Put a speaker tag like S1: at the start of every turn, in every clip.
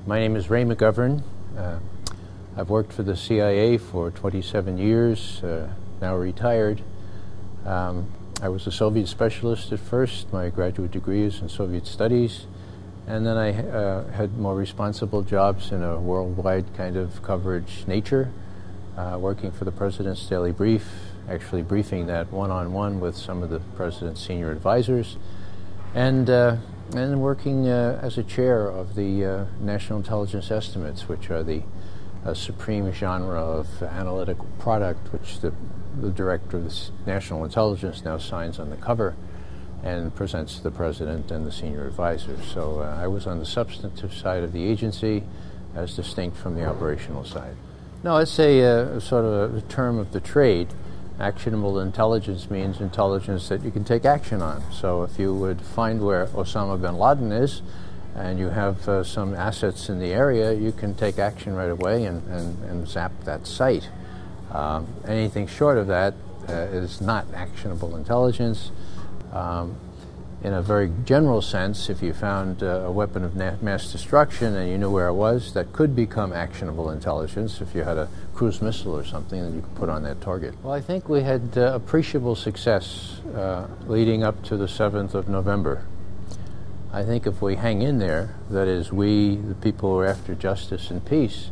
S1: My name is Ray McGovern. I've worked for the CIA for 27 years, now retired. I was a Soviet specialist at first. My graduate degree is in Soviet studies. And then I had more responsible jobs in a worldwide kind of coverage nature, working for the President's Daily Brief, actually briefing that one-on-one with some of the President's senior advisors, and working as a chair of the National Intelligence Estimates, which are the supreme genre of analytical product, which the director of the National Intelligence now signs on the cover and presents to the President and the senior advisors. So I was on the substantive side of the agency as distinct from the operational side. No, it's a sort of a term of the trade. Actionable intelligence means intelligence that you can take action on. So if you would find where Osama bin Laden is and you have some assets in the area, you can take action right away and zap that site. Anything short of that is not actionable intelligence. In a very general sense, if you found a weapon of mass destruction and you knew where it was, that could become actionable intelligence. If you had a cruise missile or something that you could put on that target. Well, I think we had appreciable success leading up to the 7th of November. I think if we hang in there, that is, we, the people who are after justice and peace,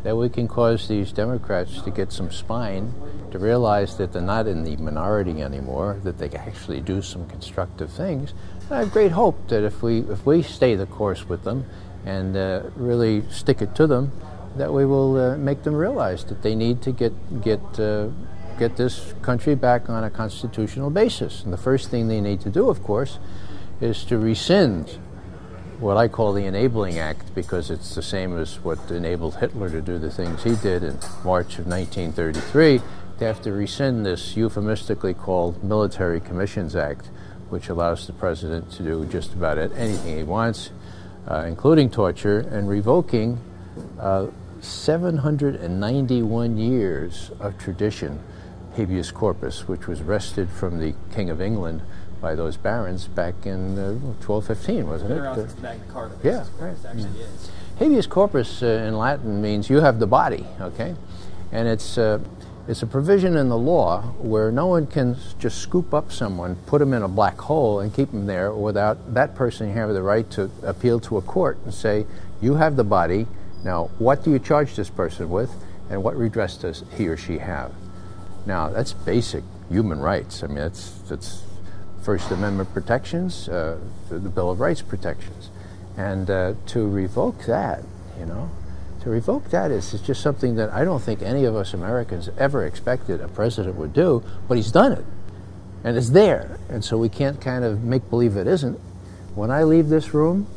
S1: that we can cause these Democrats to get some spine, to realize that they're not in the minority anymore, that they can actually do some constructive things. And I have great hope that if we stay the course with them and really stick it to them, that we will make them realize that they need to get this country back on a constitutional basis. And the first thing they need to do, of course, is to rescind what I call the Enabling Act, because it's the same as what enabled Hitler to do the things he did in March of 1933. They have to rescind this euphemistically called Military Commissions Act, which allows the president to do just about anything he wants, including torture, and revoking 791 years of tradition, habeas corpus, which was wrested from the King of England by those barons back in 1215, wasn't it?
S2: Magna Carta.
S1: Yeah, right. Habeas corpus in Latin means you have the body, okay? And it's a provision in the law where no one can just scoop up someone, put them in a black hole, and keep them there without that person having the right to appeal to a court and say, you have the body, now what do you charge this person with, and what redress does he or she have? Now, that's basic human rights. I mean, that's First Amendment protections, the Bill of Rights protections. And to revoke that, to revoke that is just something that I don't think any of us Americans ever expected a president would do, but he's done it. And it's there. And so we can't kind of make believe it isn't. When I leave this room,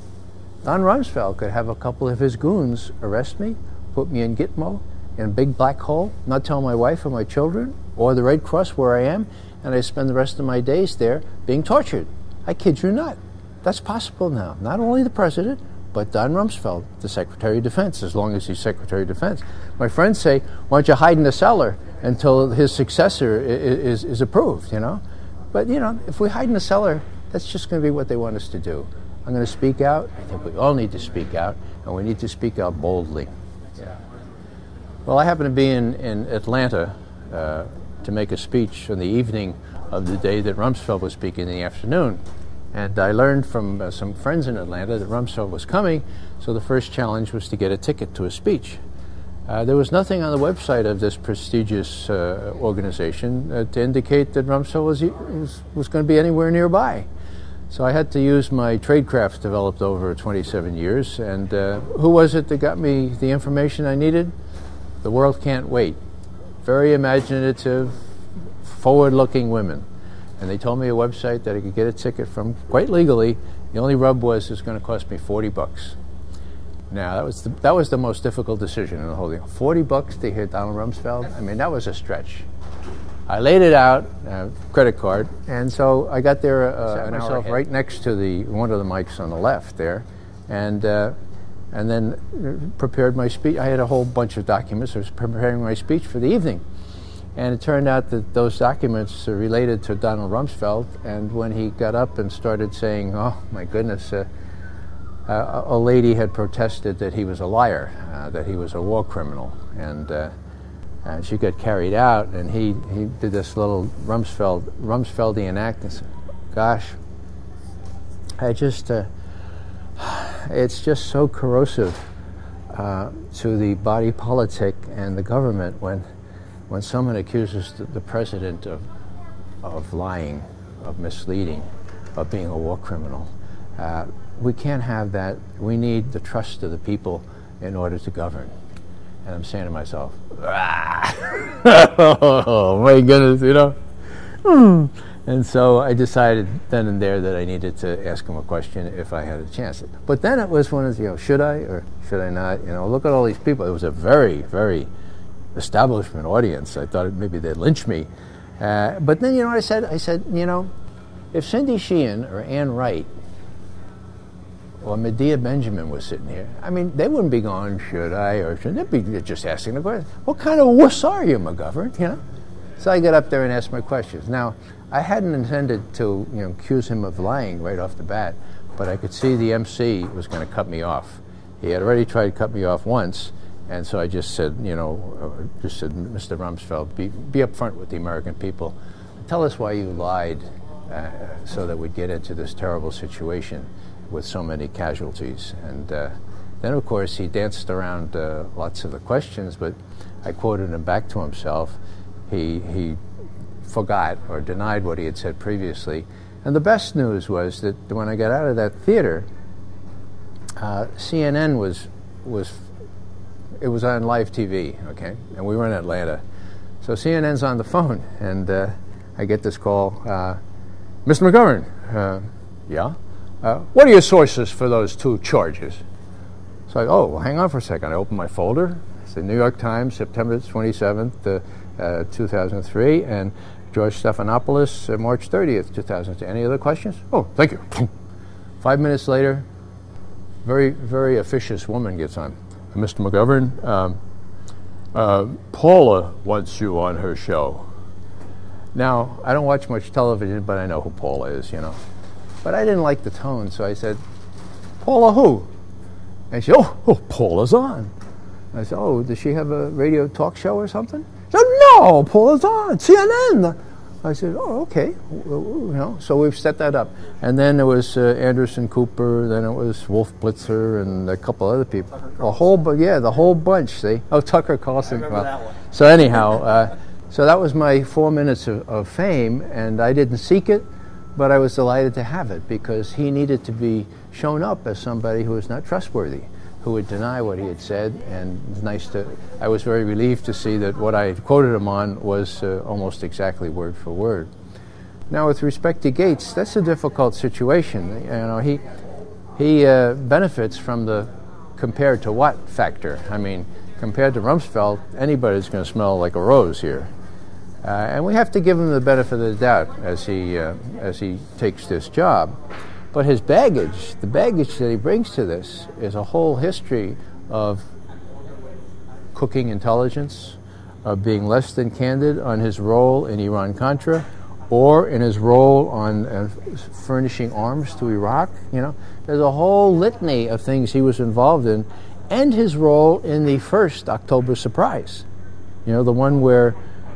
S1: Don Rumsfeld could have a couple of his goons arrest me, put me in Gitmo, in a big black hole, not tell my wife or my children, or the Red Cross where I am, and I spend the rest of my days there being tortured. I kid you not. That's possible now. Not only the president, but Don Rumsfeld, the Secretary of Defense, as long as he's Secretary of Defense. My friends say, why don't you hide in the cellar until his successor is approved, But, if we hide in the cellar, that's just going to be what they want us to do. I'm going to speak out. I think we all need to speak out, and we need to speak out boldly. Yeah. Well, I happen to be in Atlanta to make a speech on the evening of the day that Rumsfeld was speaking in the afternoon. And I learned from some friends in Atlanta that Rumsfeld was coming, so the first challenge was to get a ticket to a speech. There was nothing on the website of this prestigious organization to indicate that Rumsfeld was going to be anywhere nearby. So I had to use my tradecraft developed over 27 years. And who was it that got me the information I needed? The World Can't Wait. Very imaginative, forward-looking women. And they told me a website that I could get a ticket from quite legally. The only rub was it's going to cost me $40. Now, that was the most difficult decision in the whole thing. $40 to hear Donald Rumsfeld? I mean, that was a stretch. I laid it out, credit card, and so I got there, sat myself right next to one of the mics on the left there, and then prepared my speech. I had a whole bunch of documents. I was preparing my speech for the evening. And it turned out that those documents related to Donald Rumsfeld, and when he got up and started saying, oh, my goodness, a lady had protested that he was a liar, that he was a war criminal, and she got carried out, and he did this little Rumsfeldian act and said, gosh, it's just so corrosive to the body politic and the government when someone accuses the president of lying, of misleading, of being a war criminal. We can't have that. We need the trust of the people in order to govern. And I'm saying to myself, oh my goodness, you know. And so I decided then and there that I needed to ask him a question if I had a chance. But then it was one of, should I or should I not? Look at all these people. It was a very, very establishment audience. I thought maybe they'd lynch me. But then, what I said? I said, if Cindy Sheehan or Ann Wright or Medea Benjamin was sitting here, they wouldn't be going, should I or shouldn't? They'd be just asking the question, what kind of wuss are you, McGovern? So I got up there and asked my questions. Now, I hadn't intended to, accuse him of lying right off the bat, but I could see the MC was going to cut me off. He had already tried to cut me off once, and so I just said, Mr. Rumsfeld, be upfront with the American people. Tell us why you lied so that we'd get into this terrible situation with so many casualties. And then, of course, he danced around lots of the questions, but I quoted him back to himself. He forgot or denied what he had said previously. And the best news was that when I got out of that theater, CNN was on live TV, okay? And we were in Atlanta. So CNN's on the phone, and I get this call, Mr. McGovern, yeah? What are your sources for those 2 charges? So I go, well, hang on for a second. I open my folder. It's the New York Times, September 27th, 2003, and George Stephanopoulos, March 30th, 2002. Any other questions? Oh, thank you. 5 minutes later, very, very officious woman gets on. Mr. McGovern, Paula wants you on her show. Now, I don't watch much television, but I know who Paula is, But I didn't like the tone, so I said, Paula who? And she said, oh, Paula's on. I said, oh, does she have a radio talk show or something? She said, no, Paula's on, CNN. I said, oh, okay. So we've set that up. And then there was Anderson Cooper, then it was Wolf Blitzer, and a couple other people. The whole bunch, see? Oh, Tucker Carlson.
S2: I remember that one.
S1: So anyhow, so that was my 4 minutes of fame, and I didn't seek it, but I was delighted to have it because he needed to be shown up as somebody who was not trustworthy, who would deny what he had said, and I was very relieved to see that what I had quoted him on was almost exactly word for word. Now, with respect to Gates, that's a difficult situation. He benefits from the compared to what factor. Compared to Rumsfeld, anybody's going to smell like a rose here. And we have to give him the benefit of the doubt as he takes this job. But his baggage, the baggage that he brings to this, is a whole history of cooking intelligence, of being less than candid on his role in Iran-Contra, or in his role on furnishing arms to Iraq. There's a whole litany of things he was involved in, and his role in the first October surprise. The one where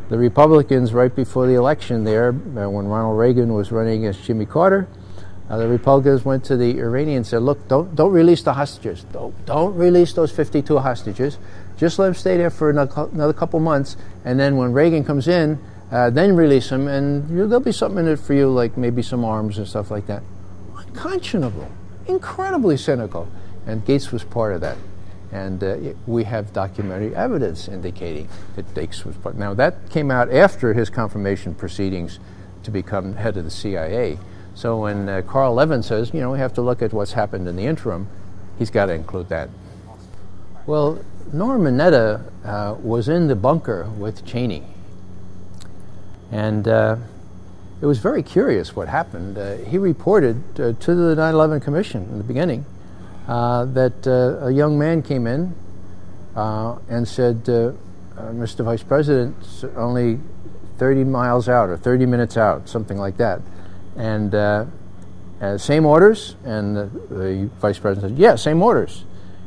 S1: the Republicans, right before the election there, when Ronald Reagan was running against Jimmy Carter, the Republicans went to the Iranians and said, look, don't release the hostages. Don't release those 52 hostages. Just let them stay there for another couple months, and then when Reagan comes in, then release them, and there'll be something in it for you, like maybe some arms and stuff like that. Unconscionable. Incredibly cynical. And Gates was part of that. And we have documentary evidence indicating that Gates was part. Now, that came out after his confirmation proceedings to become head of the CIA. So when Carl Levin says, we have to look at what's happened in the interim, he's got to include that. Well, Norm Mineta was in the bunker with Cheney. And it was very curious what happened. He reported to the 9/11 Commission in the beginning that a young man came in and said, Mr. Vice President, only 30 miles out or 30 minutes out, something like that. And Same orders? And the vice president said, yeah, same orders.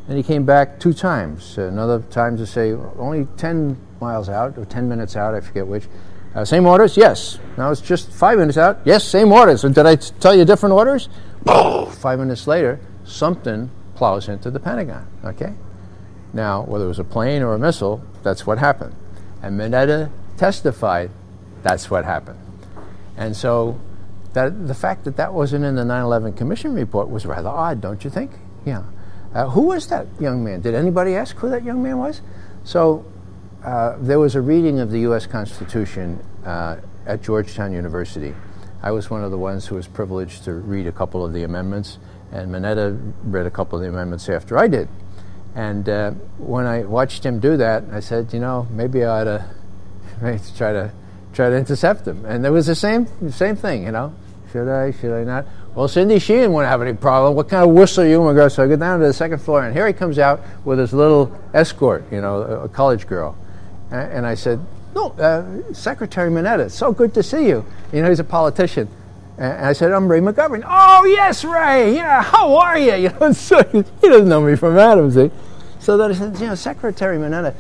S1: And he came back 2 times, another time to say, only 10 miles out, or 10 minutes out, I forget which. Same orders? Yes. Now it's just 5 minutes out. Yes, same orders. And did I tell you different orders? 5 minutes later, something plows into the Pentagon, okay? Now, whether it was a plane or a missile, that's what happened. And Mineta testified that's what happened. And so the fact that that wasn't in the 9/11 Commission report was rather odd, don't you think? Yeah. Who was that young man? Did anybody ask who that young man was? So there was a reading of the U.S. Constitution at Georgetown University. I was one of the ones who was privileged to read a couple of the amendments, and Mineta read a couple of the amendments after I did. And when I watched him do that, I said, you know, maybe I ought to try to intercept him. And there was the same thing, you know. Should I not? Well, Cindy Sheehan wouldn't have any problem. What kind of whistle are you going to go? So I go down to the second floor, and here he comes out with his little escort, you know, a college girl. And I said, no, Secretary Mineta, it's so good to see you. You know, he's a politician. And I said, I'm Ray McGovern. Oh, yes, Ray. Yeah, how are you? You know, so he doesn't know me from Adam, see? So then I said, you know, Secretary Mineta,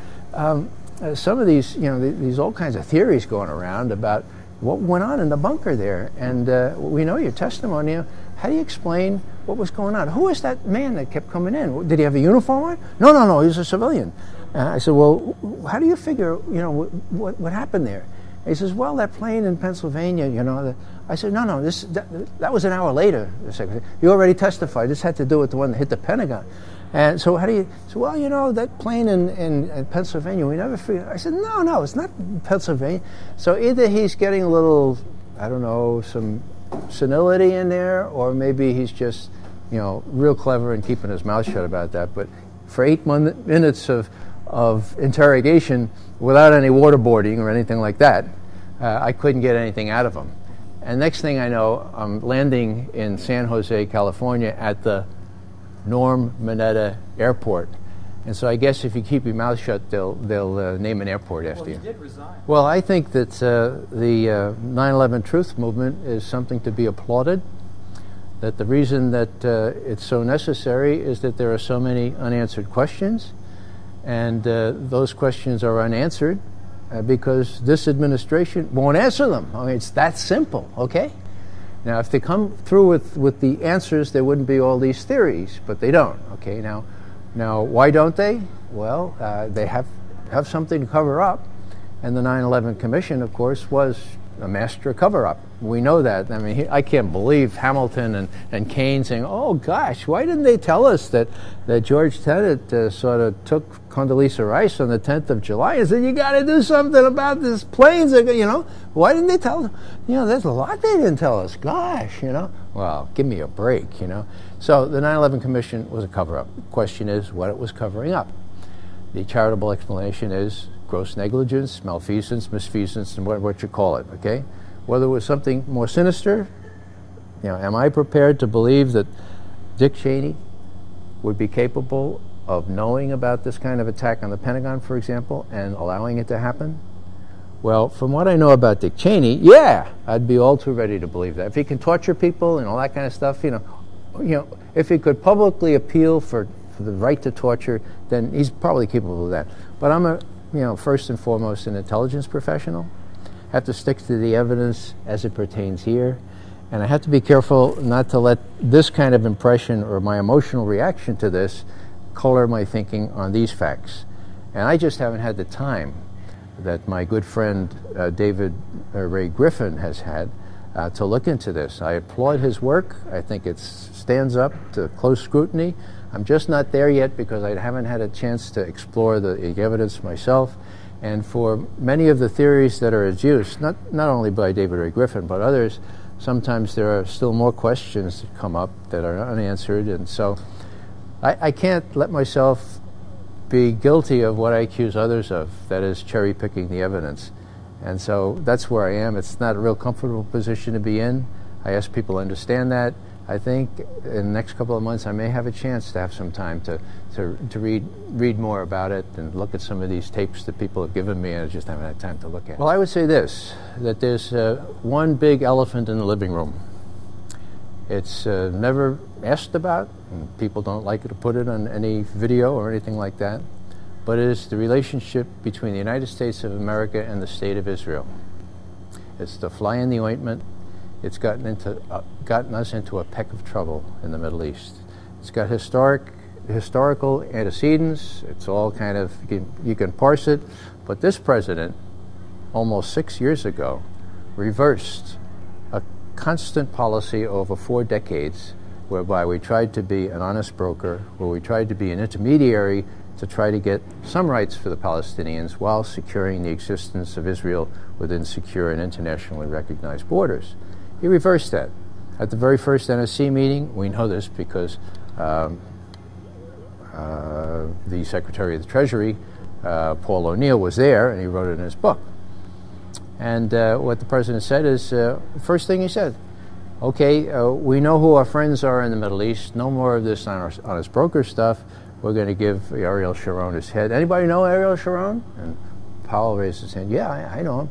S1: some of these, you know, these all kinds of theories going around about what went on in the bunker there. And we know your testimony. How do you explain what was going on? Who was that man that kept coming in? Did he have a uniform on? No, he was a civilian. I said, well, how do you figure, you know, what happened there? He says, well, that plane in Pennsylvania, you know. I said, no, that was an hour later, the secretary. You already testified. This had to do with the one that hit the Pentagon. And so how do you, so, well, you know, that plane in Pennsylvania, we never figured. I said, no, it's not Pennsylvania. So either he's getting a little, I don't know, some senility in there, or maybe he's just, you know, real clever and keeping his mouth shut about that. But for 8 minutes of interrogation without any waterboarding or anything like that, I couldn't get anything out of him. And next thing I know, I'm landing in San Jose, California at the Norm Mineta Airport. And so I guess if you keep your mouth shut, they'll name an airport after you.
S2: Well, he did resign.
S1: Well, I think that the 9/11 Truth Movement is something to be applauded. That the reason that it's so necessary is that there are so many unanswered questions. And those questions are unanswered because this administration won't answer them. I mean, it's that simple, okay? Now, if they come through with the answers, there wouldn't be all these theories, but they don't, okay? Now, why don't they? Well, they have something to cover up, and the 9/11 Commission, of course, was a master cover-up. We know that. I mean, I can't believe Hamilton and Kane saying, oh, gosh, why didn't they tell us that George Tenet sort of took Condoleezza Rice on the 10th of July and said, you got to do something about this planes, you know? Why didn't they tell us? You know, there's a lot they didn't tell us. Gosh, you know? Well, give me a break, you know? So the 9/11 Commission was a cover-up. The question is what it was covering up. The charitable explanation is gross negligence, malfeasance, misfeasance, and what you call it, okay? Whether it was something more sinister, you know, am I prepared to believe that Dick Cheney would be capable of knowing about this kind of attack on the Pentagon, for example, and allowing it to happen? Well, from what I know about Dick Cheney, yeah, I'd be all too ready to believe that. If he can torture people and all that kind of stuff, you know, if he could publicly appeal for the right to torture, then he's probably capable of that. But I'm first and foremost an intelligence professional. I have to stick to the evidence as it pertains here. And I have to be careful not to let this kind of impression or my emotional reaction to this color my thinking on these facts. And I just haven't had the time that my good friend David Ray Griffin has had to look into this. I applaud his work. I think it stands up to close scrutiny. I'm just not there yet because I haven't had a chance to explore the evidence myself. And for many of the theories that are adduced, not only by David Ray Griffin, but others, sometimes there are still more questions that come up that are unanswered. And so I can't let myself be guilty of what I accuse others of, that is cherry-picking the evidence. And so that's where I am. It's not a real comfortable position to be in. I ask people to understand that. I think in the next couple of months I may have a chance to have some time to read more about it and look at some of these tapes that people have given me, and I just haven't had time to look at. Well, I would say this, that there's one big elephant in the living room, It's never asked about, and people don't like to put it on any video or anything like that, but it is the relationship between the United States of America and the State of Israel. It's the fly in the ointment. It's gotten us into a peck of trouble in the Middle East. It's got historical antecedents. It's all kind of, you can parse it, but this president, almost 6 years ago, reversed a constant policy over 4 decades whereby we tried to be an honest broker, where we tried to be an intermediary to try to get some rights for the Palestinians while securing the existence of Israel within secure and internationally recognized borders. He reversed that. At the very first NSC meeting, we know this because the Secretary of the Treasury, Paul O'Neill, was there, and he wrote it in his book. And what the president said is, first thing he said, okay, we know who our friends are in the Middle East. No more of this honest broker stuff. We're going to give Ariel Sharon his head. Anybody know Ariel Sharon? And Powell raised his hand. Yeah, I know him.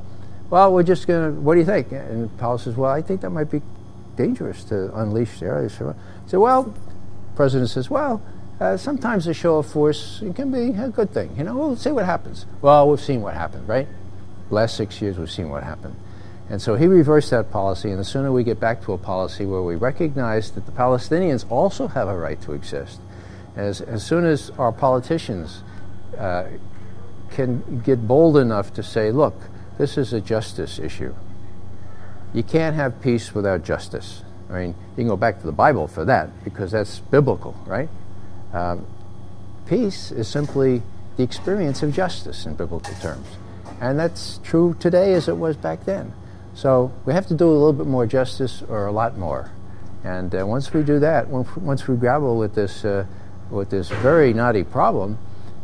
S1: Well, we're just going to, what do you think? And Powell says, well, I think that might be dangerous to unleash Ariel Sharon. He said, well, the president says, well, sometimes a show of force can be a good thing. You know, we'll see what happens. Well, we've seen what happened, right? Last 6 years, we've seen what happened. And so he reversed that policy, and the sooner we get back to a policy where we recognize that the Palestinians also have a right to exist, as soon as our politicians can get bold enough to say, look, this is a justice issue. You can't have peace without justice. I mean, you can go back to the Bible for that, because that's biblical, right? Peace is simply the experience of justice in biblical terms. And that's true today as it was back then. So we have to do a little bit more justice, or a lot more. And once we do that, once we grapple with this very knotty problem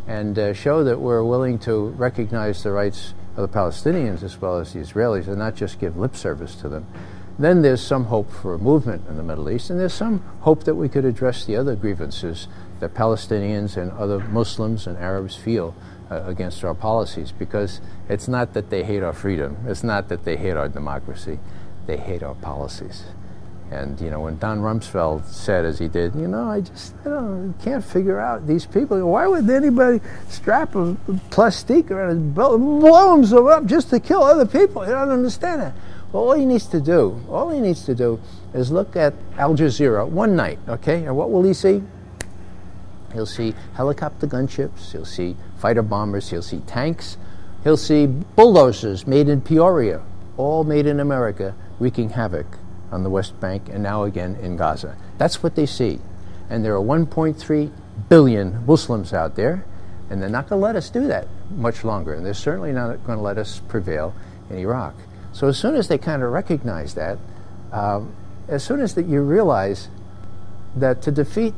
S1: and show that we're willing to recognize the rights of the Palestinians as well as the Israelis and not just give lip service to them, then there's some hope for a movement in the Middle East, and there's some hope that we could address the other grievances that Palestinians and other Muslims and Arabs feel against our policies, because it's not that they hate our freedom, it's not that they hate our democracy, they hate our policies. And, you know, when Don Rumsfeld said, as he did, I just, can't figure out these people. Why would anybody strap a plastique around his belt and blow himself up just to kill other people? You don't understand that. Well, all he needs to do is look at Al Jazeera one night, okay? And what will he see? He'll see helicopter gunships, he'll see fighter bombers, he'll see tanks, he'll see bulldozers made in Peoria, all made in America, wreaking havoc on the West Bank and now again in Gaza. That's what they see. And there are 1.3 billion Muslims out there, and they're not going to let us do that much longer, and they're certainly not going to let us prevail in Iraq. So as soon as they kind of recognize that, as soon as that you realize that to defeat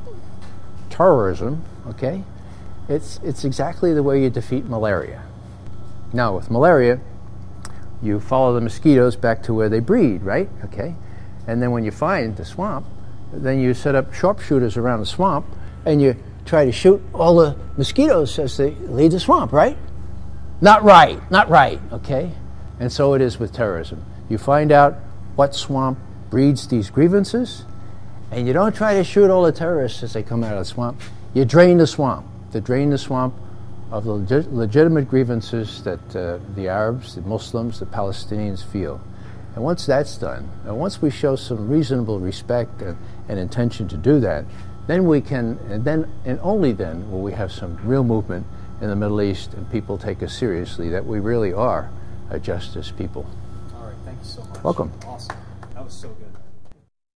S1: terrorism, okay, it's exactly the way you defeat malaria. Now, with malaria, you follow the mosquitoes back to where they breed, right? Okay, and then when you find the swamp, then you set up sharpshooters around the swamp, and you try to shoot all the mosquitoes as they leave the swamp, right? Not right, okay? And so it is with terrorism. You find out what swamp breeds these grievances, and you don't try to shoot all the terrorists as they come out of the swamp. You drain the swamp. To drain the swamp of the legitimate grievances that the Arabs, the Muslims, the Palestinians feel. And once that's done, and once we show some reasonable respect and intention to do that, then we can, and only then will we have some real movement in the Middle East and people take us seriously, that we really are a justice people.
S2: All right, thank you so much.
S1: Welcome.
S2: Awesome. That was so good.